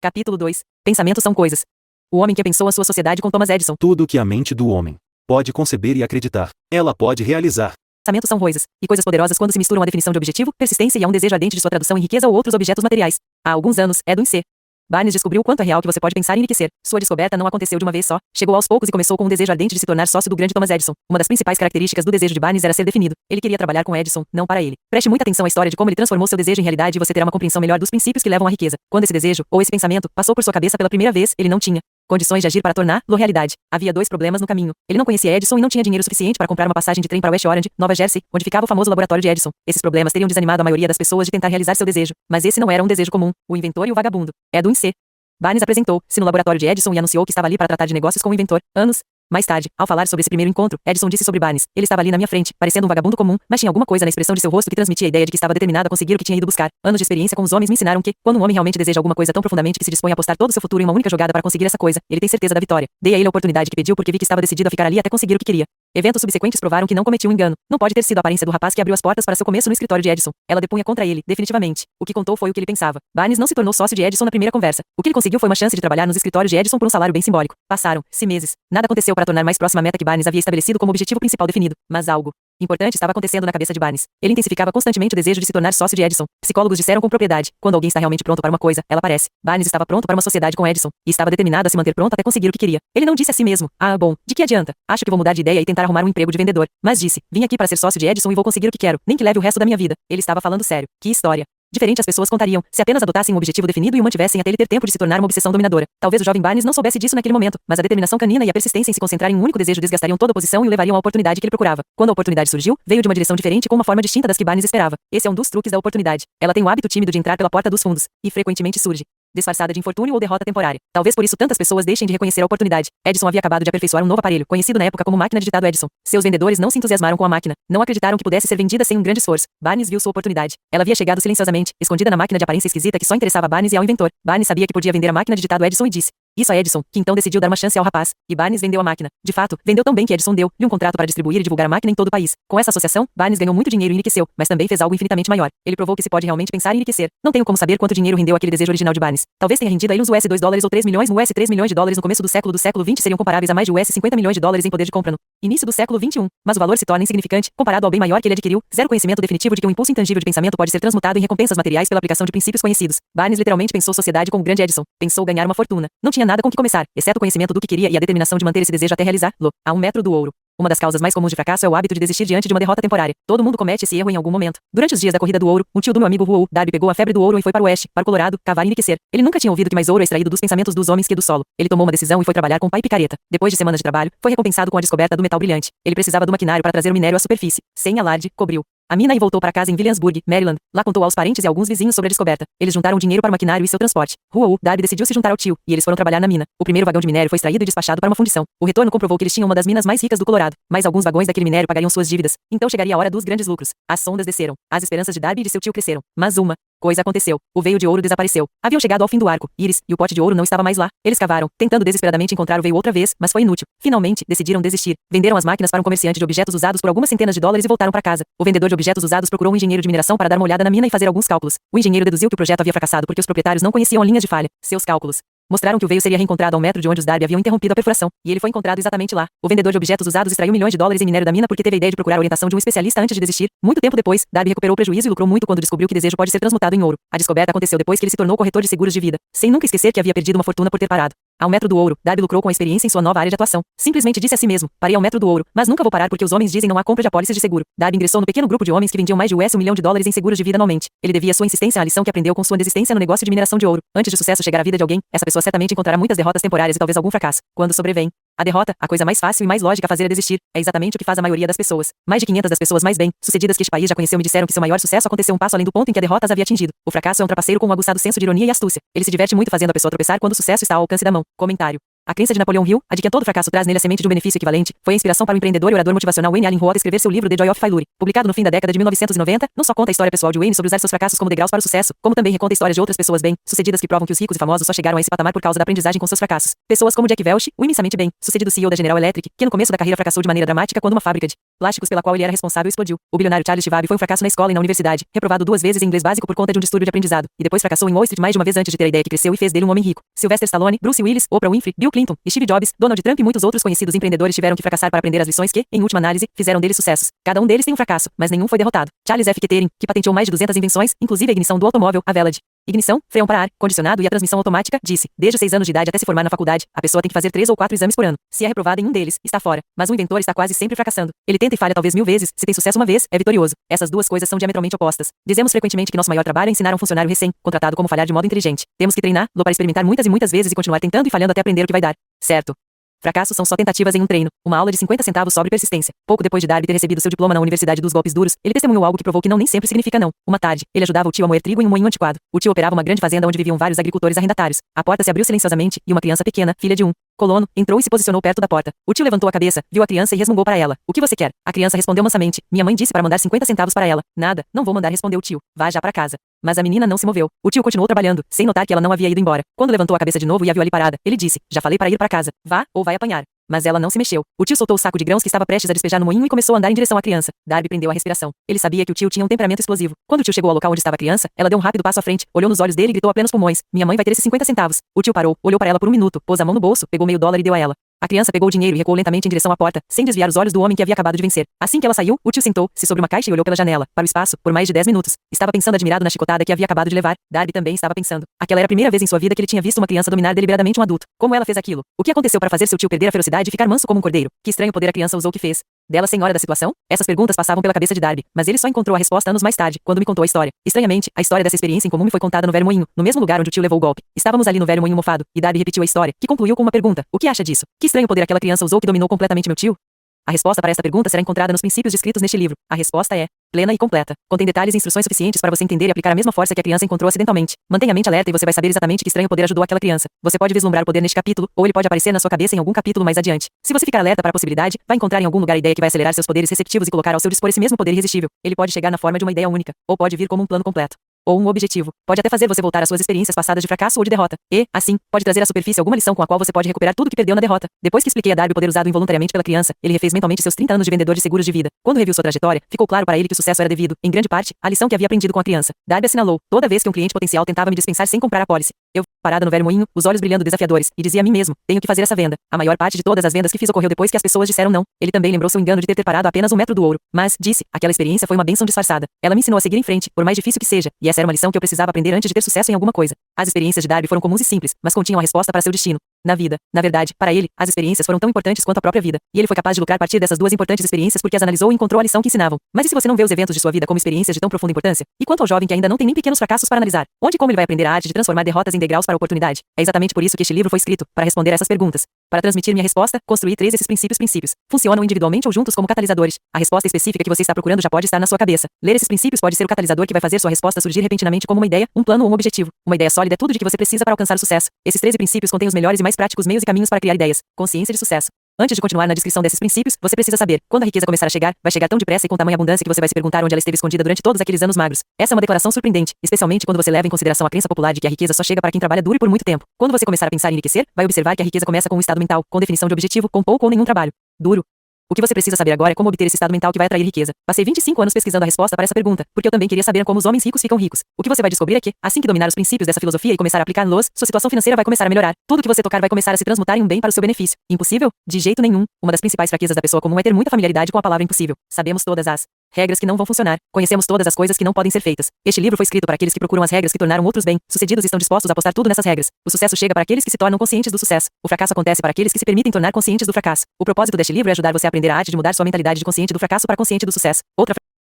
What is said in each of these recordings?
Capítulo 2. Pensamentos são coisas. O homem que pensou a sua sociedade com Thomas Edison. Tudo que a mente do homem pode conceber e acreditar, ela pode realizar. Pensamentos são coisas, e coisas poderosas quando se misturam à definição de objetivo, persistência e a um desejo ardente de sua tradução em riqueza ou outros objetos materiais. Há alguns anos, Edwin C. Barnes descobriu o quanto é real que você pode pensar em enriquecer. Sua descoberta não aconteceu de uma vez só, chegou aos poucos e começou com um desejo ardente de se tornar sócio do grande Thomas Edison. Uma das principais características do desejo de Barnes era ser definido. Ele queria trabalhar com Edison, não para ele. Preste muita atenção à história de como ele transformou seu desejo em realidade e você terá uma compreensão melhor dos princípios que levam à riqueza. Quando esse desejo, ou esse pensamento, passou por sua cabeça pela primeira vez, ele não tinha condições de agir para torná-lo realidade. Havia dois problemas no caminho. Ele não conhecia Edison e não tinha dinheiro suficiente para comprar uma passagem de trem para West Orange, Nova Jersey, onde ficava o famoso laboratório de Edison. Esses problemas teriam desanimado a maioria das pessoas de tentar realizar seu desejo, mas esse não era um desejo comum. O inventor e o vagabundo. Edwin C. Barnes apresentou-se no laboratório de Edison e anunciou que estava ali para tratar de negócios com o inventor. Anos mais tarde, ao falar sobre esse primeiro encontro, Edison disse sobre Barnes: ele estava ali na minha frente, parecendo um vagabundo comum, mas tinha alguma coisa na expressão de seu rosto que transmitia a ideia de que estava determinado a conseguir o que tinha ido buscar. Anos de experiência com os homens me ensinaram que, quando um homem realmente deseja alguma coisa tão profundamente que se dispõe a apostar todo o seu futuro em uma única jogada para conseguir essa coisa, ele tem certeza da vitória. Dei a ele a oportunidade que pediu porque vi que estava decidido a ficar ali até conseguir o que queria. Eventos subsequentes provaram que não cometia um engano. Não pode ter sido a aparência do rapaz que abriu as portas para seu começo no escritório de Edison. Ela depunha contra ele, definitivamente. O que contou foi o que ele pensava. Barnes não se tornou sócio de Edison na primeira conversa. O que ele conseguiu foi uma chance de trabalhar nos escritórios de Edison por um salário bem simbólico. Passaram-se meses. Nada aconteceu para tornar mais próxima a meta que Barnes havia estabelecido como objetivo principal definido. Mas algo importante estava acontecendo na cabeça de Barnes. Ele intensificava constantemente o desejo de se tornar sócio de Edison. Psicólogos disseram com propriedade: quando alguém está realmente pronto para uma coisa, ela parece. Barnes estava pronto para uma sociedade com Edison, e estava determinado a se manter pronto até conseguir o que queria. Ele não disse a si mesmo: ah, bom, de que adianta? Acho que vou mudar de ideia e tentar arrumar um emprego de vendedor. Mas disse: vim aqui para ser sócio de Edison e vou conseguir o que quero, nem que leve o resto da minha vida. Ele estava falando sério. Que história diferente as pessoas contariam, se apenas adotassem um objetivo definido e o mantivessem até ele ter tempo de se tornar uma obsessão dominadora. Talvez o jovem Barnes não soubesse disso naquele momento, mas a determinação canina e a persistência em se concentrar em um único desejo desgastariam toda a oposição e o levariam à oportunidade que ele procurava. Quando a oportunidade surgiu, veio de uma direção diferente com uma forma distinta das que Barnes esperava. Esse é um dos truques da oportunidade. Ela tem o hábito tímido de entrar pela porta dos fundos, e frequentemente surge disfarçada de infortúnio ou derrota temporária. Talvez por isso tantas pessoas deixem de reconhecer a oportunidade. Edison havia acabado de aperfeiçoar um novo aparelho, conhecido na época como máquina de ditado Edison. Seus vendedores não se entusiasmaram com a máquina, não acreditaram que pudesse ser vendida sem um grande esforço. Barnes viu sua oportunidade. Ela havia chegado silenciosamente, escondida na máquina de aparência esquisita que só interessava a Barnes e ao inventor. Barnes sabia que podia vender a máquina de ditado Edison e disse isso a Edison, que então decidiu dar uma chance ao rapaz. E Barnes vendeu a máquina. De fato, vendeu tão bem que Edison deu-lhe um contrato para distribuir e divulgar a máquina em todo o país. Com essa associação, Barnes ganhou muito dinheiro e enriqueceu, mas também fez algo infinitamente maior. Ele provou que se pode realmente pensar em enriquecer. Não tenho como saber quanto dinheiro rendeu aquele desejo original de Barnes. Talvez tenha rendido a ele uns US $2 ou 3 milhões no US 3 milhões de dólares no começo do século XX seriam comparáveis a mais de US 50 milhões de dólares em poder de compra no início do século XXI. Mas o valor se torna insignificante comparado ao bem maior que ele adquiriu. Zero conhecimento definitivo de que um impulso intangível de pensamento pode ser transmutado em recompensas materiais pela aplicação de princípios conhecidos. Barnes literalmente pensou sociedade com o grande Edison. Pensou ganhar uma fortuna. Não tinha nada com que começar, exceto o conhecimento do que queria e a determinação de manter esse desejo até realizá-lo. A 1 metro do ouro. Uma das causas mais comuns de fracasso é o hábito de desistir diante de uma derrota temporária. Todo mundo comete esse erro em algum momento. Durante os dias da corrida do ouro, um tio do meu amigo Ruou, Darby, pegou a febre do ouro e foi para o oeste, para o Colorado, cavar e enriquecer. Ele nunca tinha ouvido que mais ouro é extraído dos pensamentos dos homens que do solo. Ele tomou uma decisão e foi trabalhar com pai e picareta. Depois de semanas de trabalho, foi recompensado com a descoberta do metal brilhante. Ele precisava do maquinário para trazer o minério à superfície. Sem alarde, cobriu a mina e voltou para casa em Williamsburg, Maryland. Lá contou aos parentes e alguns vizinhos sobre a descoberta. Eles juntaram dinheiro para o maquinário e seu transporte. Ruou, Darby decidiu se juntar ao tio, e eles foram trabalhar na mina. O primeiro vagão de minério foi extraído e despachado para uma fundição. O retorno comprovou que eles tinham uma das minas mais ricas do Colorado. Mas alguns vagões daquele minério pagariam suas dívidas. Então chegaria a hora dos grandes lucros. As sondas desceram. As esperanças de Darby e de seu tio cresceram. Mas uma coisa aconteceu. O veio de ouro desapareceu. Haviam chegado ao fim do arco. Íris, e o pote de ouro não estava mais lá. Eles cavaram, tentando desesperadamente encontrar o veio outra vez, mas foi inútil. Finalmente, decidiram desistir. Venderam as máquinas para um comerciante de objetos usados por algumas centenas de dólares e voltaram para casa. O vendedor de objetos usados procurou um engenheiro de mineração para dar uma olhada na mina e fazer alguns cálculos. O engenheiro deduziu que o projeto havia fracassado porque os proprietários não conheciam linhas de falha. Seus cálculos mostraram que o veio seria reencontrado a 1 metro de onde os Darby haviam interrompido a perfuração, e ele foi encontrado exatamente lá. O vendedor de objetos usados extraiu milhões de dólares em minério da mina porque teve a ideia de procurar a orientação de um especialista antes de desistir. Muito tempo depois, Darby recuperou o prejuízo e lucrou muito quando descobriu que desejo pode ser transmutado em ouro. A descoberta aconteceu depois que ele se tornou corretor de seguros de vida, sem nunca esquecer que havia perdido uma fortuna por ter parado. A 1 metro do ouro, Darby lucrou com a experiência em sua nova área de atuação. Simplesmente disse a si mesmo: parei a 1 metro do ouro, mas nunca vou parar porque os homens dizem não há compra de apólices de seguro. Darby ingressou no pequeno grupo de homens que vendiam mais de US 1 milhão de dólares em seguros de vida anualmente. Ele devia sua insistência à lição que aprendeu com sua desistência no negócio de mineração de ouro. Antes de sucesso chegar à vida de alguém, essa pessoa certamente encontrará muitas derrotas temporárias e talvez algum fracasso. Quando sobrevém a derrota, a coisa mais fácil e mais lógica a fazer é desistir. É exatamente o que faz a maioria das pessoas. Mais de 500 das pessoas mais bem-sucedidas que este país já conheceu me disseram que seu maior sucesso aconteceu um passo além do ponto em que a derrota as havia atingido. O fracasso é um trapaceiro com um aguçado senso de ironia e astúcia. Ele se diverte muito fazendo a pessoa tropeçar quando o sucesso está ao alcance da mão. Comentário. A crença de Napoleão Hill, a de que todo fracasso traz nele a semente de um benefício equivalente, foi a inspiração para o empreendedor e orador motivacional Wayne Allen Roth escrever seu livro The Joy of Failure. Publicado no fim da década de 1990, não só conta a história pessoal de Wayne sobre usar seus fracassos como degraus para o sucesso, como também reconta histórias de outras pessoas bem-sucedidas que provam que os ricos e famosos só chegaram a esse patamar por causa da aprendizagem com seus fracassos. Pessoas como Jack Welch, o imensamente bem-sucedido CEO da General Electric, que no começo da carreira fracassou de maneira dramática quando uma fábrica de plásticos pela qual ele era responsável explodiu. O bilionário Charles Schwab foi um fracasso na escola e na universidade, reprovado 2 vezes em inglês básico por conta de um distúrbio de aprendizado, e depois fracassou em Wall Street mais de uma vez antes de ter a ideia que cresceu e fez dele um homem rico. Sylvester Stallone, Bruce Willis, Oprah Winfrey, Bill Clinton, Steve Jobs, Donald Trump e muitos outros conhecidos empreendedores tiveram que fracassar para aprender as lições que, em última análise, fizeram deles sucessos. Cada um deles tem um fracasso, mas nenhum foi derrotado. Charles F. Kettering, que patenteou mais de 200 invenções, inclusive a ignição do automóvel, a vela de ignição, freio para ar, condicionado e a transmissão automática, disse, desde os 6 anos de idade até se formar na faculdade, a pessoa tem que fazer 3 ou 4 exames por ano. Se é reprovada em um deles, está fora. Mas o inventor está quase sempre fracassando. Ele tenta e falha talvez 1000 vezes, se tem sucesso uma vez, é vitorioso. Essas duas coisas são diametralmente opostas. Dizemos frequentemente que nosso maior trabalho é ensinar um funcionário recém-contratado como falhar de modo inteligente. Temos que treiná-lo para experimentar muitas e muitas vezes e continuar tentando e falhando até aprender o que vai dar certo. Fracassos são só tentativas em um treino, uma aula de 50 centavos sobre persistência. Pouco depois de Darby ter recebido seu diploma na Universidade dos Golpes Duros, ele testemunhou algo que provou que não nem sempre significa não. Uma tarde, ele ajudava o tio a moer trigo em um moinho antiquado. O tio operava uma grande fazenda onde viviam vários agricultores arrendatários. A porta se abriu silenciosamente e uma criança pequena, filha de um colono, entrou e se posicionou perto da porta. O tio levantou a cabeça, viu a criança e resmungou para ela. O que você quer? A criança respondeu mansamente. Minha mãe disse para mandar 50 centavos para ela. Nada, não vou mandar, respondeu o tio. Vá já para casa. Mas a menina não se moveu. O tio continuou trabalhando, sem notar que ela não havia ido embora. Quando levantou a cabeça de novo e a viu ali parada, ele disse, já falei para ir para casa. Vá, ou vai apanhar. Mas ela não se mexeu. O tio soltou o saco de grãos que estava prestes a despejar no moinho e começou a andar em direção à criança. Darby prendeu a respiração. Ele sabia que o tio tinha um temperamento explosivo. Quando o tio chegou ao local onde estava a criança, ela deu um rápido passo à frente, olhou nos olhos dele e gritou a plenos pulmões. Minha mãe vai ter esses 50 centavos. O tio parou, olhou para ela por um minuto, pôs a mão no bolso, pegou meio dólar e deu a ela. A criança pegou o dinheiro e recuou lentamente em direção à porta, sem desviar os olhos do homem que havia acabado de vencer. Assim que ela saiu, o tio sentou-se sobre uma caixa e olhou pela janela, para o espaço, por mais de 10 minutos. Estava pensando admirado na chicotada que havia acabado de levar. Darby também estava pensando. Aquela era a primeira vez em sua vida que ele tinha visto uma criança dominar deliberadamente um adulto. Como ela fez aquilo? O que aconteceu para fazer seu tio perder a ferocidade e ficar manso como um cordeiro? Que estranho poder a criança usou que fez. Dela senhora da situação? Essas perguntas passavam pela cabeça de Darby, mas ele só encontrou a resposta anos mais tarde, quando me contou a história. Estranhamente, a história dessa experiência em comum me foi contada no velho moinho, no mesmo lugar onde o tio levou o golpe. Estávamos ali no velho moinho mofado, e Darby repetiu a história, que concluiu com uma pergunta. O que acha disso? Que estranho poder aquela criança usou que dominou completamente meu tio? A resposta para esta pergunta será encontrada nos princípios descritos neste livro. A resposta é plena e completa. Contém detalhes e instruções suficientes para você entender e aplicar a mesma força que a criança encontrou acidentalmente. Mantenha a mente alerta e você vai saber exatamente que estranho poder ajudou aquela criança. Você pode vislumbrar o poder neste capítulo, ou ele pode aparecer na sua cabeça em algum capítulo mais adiante. Se você ficar alerta para a possibilidade, vai encontrar em algum lugar a ideia que vai acelerar seus poderes receptivos e colocar ao seu dispor esse mesmo poder irresistível. Ele pode chegar na forma de uma ideia única, ou pode vir como um plano completo. Ou um objetivo. Pode até fazer você voltar às suas experiências passadas de fracasso ou de derrota. E, assim, pode trazer à superfície alguma lição com a qual você pode recuperar tudo que perdeu na derrota. Depois que expliquei a Darby o poder usado involuntariamente pela criança, ele refez mentalmente seus 30 anos de vendedor de seguros de vida. Quando reviu sua trajetória, ficou claro para ele que o sucesso era devido, em grande parte, à lição que havia aprendido com a criança. Darby assinalou, toda vez que um cliente potencial tentava me dispensar sem comprar a pólice. Eu, parada no velho moinho, os olhos brilhando desafiadores, e dizia a mim mesmo, tenho que fazer essa venda. A maior parte de todas as vendas que fiz ocorreu depois que as pessoas disseram não. Ele também lembrou seu engano de ter parado a apenas 1 metro do ouro. Mas, disse, aquela experiência foi uma bênção disfarçada. Ela me ensinou a seguir em frente, por mais difícil que seja, e essa era uma lição que eu precisava aprender antes de ter sucesso em alguma coisa. As experiências de Darby foram comuns e simples, mas continham a resposta para seu destino. Na vida. Na verdade, para ele, as experiências foram tão importantes quanto a própria vida, e ele foi capaz de lucrar a partir dessas duas importantes experiências porque as analisou e encontrou a lição que ensinavam. Mas e se você não vê os eventos de sua vida como experiências de tão profunda importância? E quanto ao jovem que ainda não tem nem pequenos fracassos para analisar? Onde e como ele vai aprender a arte de transformar derrotas em degraus para a oportunidade? É exatamente por isso que este livro foi escrito, para responder essas perguntas. Para transmitir minha resposta, construí 3 desses princípios. Funcionam individualmente ou juntos como catalisadores. A resposta específica que você está procurando já pode estar na sua cabeça. Ler esses princípios pode ser o catalisador que vai fazer sua resposta surgir repentinamente como uma ideia, um plano ou um objetivo. Uma ideia sólida é tudo de que você precisa para alcançar o sucesso. Esses 13 princípios contêm os melhores e mais práticos meios e caminhos para criar ideias. Consciência de sucesso. Antes de continuar na descrição desses princípios, você precisa saber, quando a riqueza começar a chegar, vai chegar tão depressa e com tamanha abundância que você vai se perguntar onde ela esteve escondida durante todos aqueles anos magros. Essa é uma declaração surpreendente, especialmente quando você leva em consideração a crença popular de que a riqueza só chega para quem trabalha duro e por muito tempo. Quando você começar a pensar em enriquecer, vai observar que a riqueza começa com um estado mental, com definição de objetivo, com pouco ou nenhum trabalho duro. O que você precisa saber agora é como obter esse estado mental que vai atrair riqueza. Passei 25 anos pesquisando a resposta para essa pergunta, porque eu também queria saber como os homens ricos ficam ricos. O que você vai descobrir é que, assim que dominar os princípios dessa filosofia e começar a aplicá-los, sua situação financeira vai começar a melhorar. Tudo que você tocar vai começar a se transmutar em um bem para o seu benefício. Impossível? De jeito nenhum. Uma das principais fraquezas da pessoa comum é ter muita familiaridade com a palavra impossível. Sabemos todas as regras que não vão funcionar. Conhecemos todas as coisas que não podem ser feitas. Este livro foi escrito para aqueles que procuram as regras que tornaram outros bem-sucedidos e estão dispostos a apostar tudo nessas regras. O sucesso chega para aqueles que se tornam conscientes do sucesso. O fracasso acontece para aqueles que se permitem tornar conscientes do fracasso. O propósito deste livro é ajudar você a aprender a arte de mudar sua mentalidade de consciente do fracasso para consciente do sucesso. Outra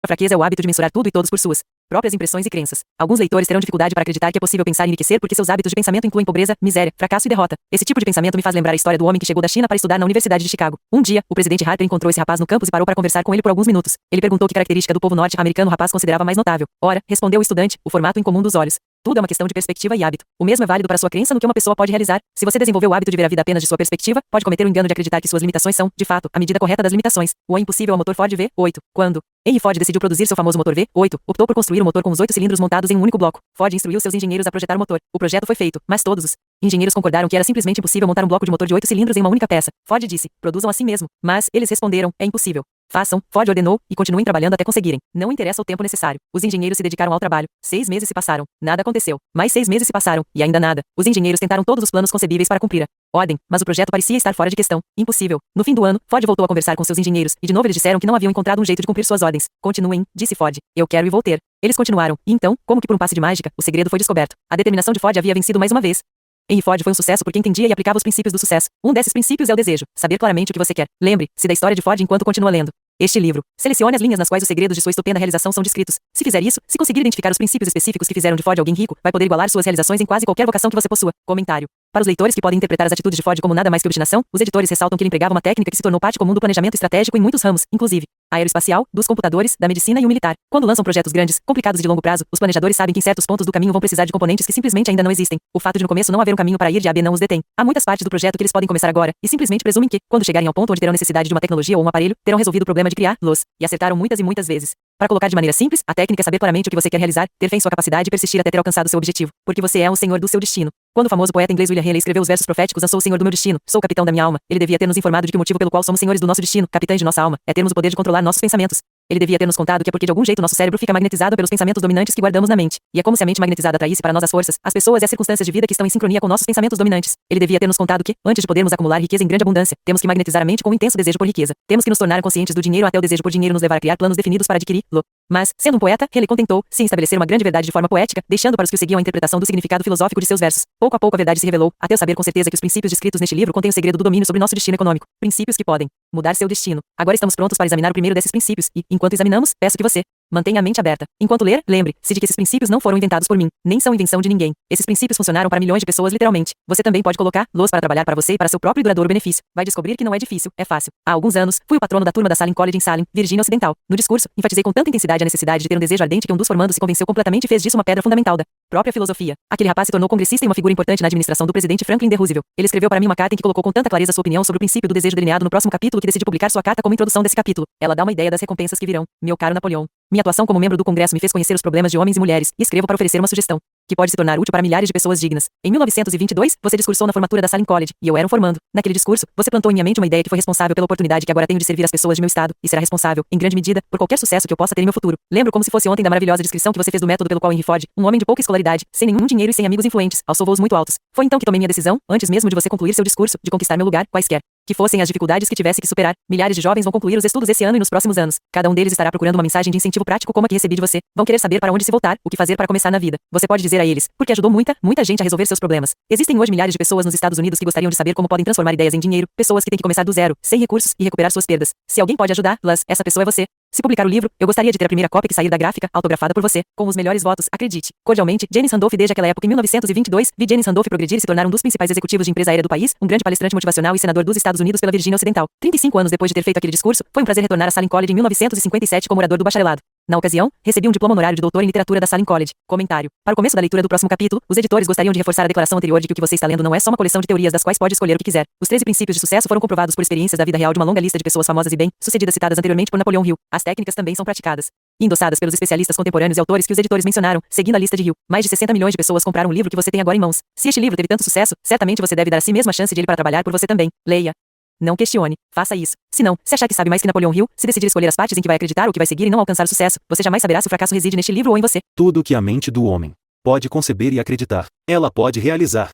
fraqueza é o hábito de mensurar tudo e todos por suas próprias impressões e crenças. Alguns leitores terão dificuldade para acreditar que é possível pensar em enriquecer porque seus hábitos de pensamento incluem pobreza, miséria, fracasso e derrota. Esse tipo de pensamento me faz lembrar a história do homem que chegou da China para estudar na Universidade de Chicago. Um dia, o presidente Harper encontrou esse rapaz no campus e parou para conversar com ele por alguns minutos. Ele perguntou que característica do povo norte-americano o rapaz considerava mais notável. Ora, respondeu o estudante, o formato incomum dos olhos. Tudo é uma questão de perspectiva e hábito. O mesmo é válido para sua crença no que uma pessoa pode realizar. Se você desenvolveu o hábito de ver a vida apenas de sua perspectiva, pode cometer o engano de acreditar que suas limitações são, de fato, a medida correta das limitações. O impossível ao motor Ford V8. Quando Henry Ford decidiu produzir seu famoso motor V8, optou por construir um motor com os 8 cilindros montados em um único bloco. Ford instruiu seus engenheiros a projetar o motor. O projeto foi feito, mas todos os engenheiros concordaram que era simplesmente impossível montar um bloco de motor de 8 cilindros em uma única peça. Ford disse: produzam assim mesmo. Mas eles responderam: é impossível. Façam, Ford ordenou, e continuem trabalhando até conseguirem. Não interessa o tempo necessário. Os engenheiros se dedicaram ao trabalho. 6 meses se passaram. Nada aconteceu. Mais 6 meses se passaram, e ainda nada. Os engenheiros tentaram todos os planos concebíveis para cumprir a ordem, mas o projeto parecia estar fora de questão. Impossível. No fim do ano, Ford voltou a conversar com seus engenheiros, e de novo eles disseram que não haviam encontrado um jeito de cumprir suas ordens. Continuem, disse Ford. Eu quero e vou ter. Eles continuaram, e então, como que por um passe de mágica, o segredo foi descoberto. A determinação de Ford havia vencido mais uma vez. Henry Ford foi um sucesso porque entendia e aplicava os princípios do sucesso. Um desses princípios é o desejo, saber claramente o que você quer. Lembre-se da história de Ford enquanto continua lendo este livro. Selecione as linhas nas quais os segredos de sua estupenda realização são descritos. Se fizer isso, se conseguir identificar os princípios específicos que fizeram de Ford alguém rico, vai poder igualar suas realizações em quase qualquer vocação que você possua. Comentário. Para os leitores que podem interpretar as atitudes de Ford como nada mais que obstinação, os editores ressaltam que ele empregava uma técnica que se tornou parte comum do planejamento estratégico em muitos ramos, inclusive aeroespacial, dos computadores, da medicina e o militar. Quando lançam projetos grandes, complicados e de longo prazo, os planejadores sabem que em certos pontos do caminho vão precisar de componentes que simplesmente ainda não existem. O fato de no começo não haver um caminho para ir de A a B não os detém. Há muitas partes do projeto que eles podem começar agora, e simplesmente presumem que, quando chegarem ao ponto onde terão necessidade de uma tecnologia ou um aparelho, terão resolvido o problema de criá-los, e acertaram muitas e muitas vezes. Para colocar de maneira simples, a técnica é saber claramente o que você quer realizar, ter fé em sua capacidade e persistir até ter alcançado seu objetivo, porque você é o senhor do seu destino. Quando o famoso poeta inglês William Henley escreveu os versos proféticos "Eu sou o senhor do meu destino, sou o capitão da minha alma", ele devia ter nos informado de que o motivo pelo qual somos senhores do nosso destino, capitães de nossa alma, é termos o poder de controlar nossos pensamentos. Ele devia ter nos contado que é porque de algum jeito nosso cérebro fica magnetizado pelos pensamentos dominantes que guardamos na mente. E é como se a mente magnetizada atraísse para nós as forças, as pessoas e as circunstâncias de vida que estão em sincronia com nossos pensamentos dominantes. Ele devia ter nos contado que, antes de podermos acumular riqueza em grande abundância, temos que magnetizar a mente com um intenso desejo por riqueza. Temos que nos tornar conscientes do dinheiro até o desejo por dinheiro nos levar a criar planos definidos para adquiri-lo. Mas, sendo um poeta, ele contentou-se em estabelecer uma grande verdade de forma poética, deixando para os que o seguiam a interpretação do significado filosófico de seus versos. Pouco a pouco a verdade se revelou, até eu saber com certeza que os princípios descritos neste livro contêm o segredo do domínio sobre nosso destino econômico. Princípios que podem mudar seu destino. Agora estamos prontos para examinar o primeiro desses princípios, e, enquanto examinamos, peço que você mantenha a mente aberta. Enquanto ler, lembre-se de que esses princípios não foram inventados por mim, nem são invenção de ninguém. Esses princípios funcionaram para milhões de pessoas literalmente. Você também pode colocá-los para trabalhar para você e para seu próprio e duradouro benefício. Vai descobrir que não é difícil, é fácil. Há alguns anos, fui o patrono da turma da Saline College em Saline, Virgínia Ocidental. No discurso, enfatizei com tanta intensidade a necessidade de ter um desejo ardente que um dos formandos se convenceu completamente e fez disso uma pedra fundamental da própria filosofia. Aquele rapaz se tornou congressista e uma figura importante na administração do presidente Franklin D. Roosevelt. Ele escreveu para mim uma carta em que colocou com tanta clareza sua opinião sobre o princípio do desejo delineado no próximo capítulo que decidi publicar sua carta como introdução desse capítulo. Ela dá uma ideia das recompensas que virão. Meu caro Napoleão. Minha atuação como membro do Congresso me fez conhecer os problemas de homens e mulheres, e escrevo para oferecer uma sugestão que pode se tornar útil para milhares de pessoas dignas. Em 1922, você discursou na formatura da Saline College, e eu era um formando. Naquele discurso, você plantou em minha mente uma ideia que foi responsável pela oportunidade que agora tenho de servir as pessoas de meu estado, e será responsável, em grande medida, por qualquer sucesso que eu possa ter em meu futuro. Lembro como se fosse ontem da maravilhosa descrição que você fez do método pelo qual Henry Ford, um homem de pouca escolaridade, sem nenhum dinheiro e sem amigos influentes, alçou voos muito altos. Foi então que tomei minha decisão, antes mesmo de você concluir seu discurso, de conquistar meu lugar, quaisquer que fossem as dificuldades que tivesse que superar. Milhares de jovens vão concluir os estudos esse ano e nos próximos anos. Cada um deles estará procurando uma mensagem de incentivo prático como a que recebi de você. Vão querer saber para onde se voltar, o que fazer para começar na vida. Você pode dizer a eles, porque ajudou muita gente a resolver seus problemas. Existem hoje milhares de pessoas nos Estados Unidos que gostariam de saber como podem transformar ideias em dinheiro, pessoas que têm que começar do zero, sem recursos, e recuperar suas perdas. Se alguém pode ajudá-las, essa pessoa é você. Se publicar o livro, eu gostaria de ter a primeira cópia que sair da gráfica, autografada por você, com os melhores votos, acredite. Cordialmente, James Randolph. Desde aquela época, em 1922, vi James Randolph progredir e se tornar um dos principais executivos de empresa aérea do país, um grande palestrante motivacional e senador dos Estados Unidos pela Virgínia Ocidental. 35 anos depois de ter feito aquele discurso, foi um prazer retornar à Saline College em 1957 como orador do bacharelado. Na ocasião, recebi um diploma honorário de doutor em literatura da Saline College. Comentário. Para o começo da leitura do próximo capítulo, os editores gostariam de reforçar a declaração anterior de que o que você está lendo não é só uma coleção de teorias das quais pode escolher o que quiser. Os 13 princípios de sucesso foram comprovados por experiências da vida real de uma longa lista de pessoas famosas e bem-sucedidas citadas anteriormente por Napoleão Hill. As técnicas também são praticadas e endossadas pelos especialistas contemporâneos e autores que os editores mencionaram, seguindo a lista de Hill. Mais de 60 milhões de pessoas compraram o livro que você tem agora em mãos. Se este livro teve tanto sucesso, certamente você deve dar a si mesmo a chance de ele para trabalhar por você também. Leia. Não questione. Faça isso. Se não, se achar que sabe mais que Napoleão Hill, se decidir escolher as partes em que vai acreditar ou que vai seguir e não alcançar sucesso, você jamais saberá se o fracasso reside neste livro ou em você. Tudo o que a mente do homem pode conceber e acreditar, ela pode realizar.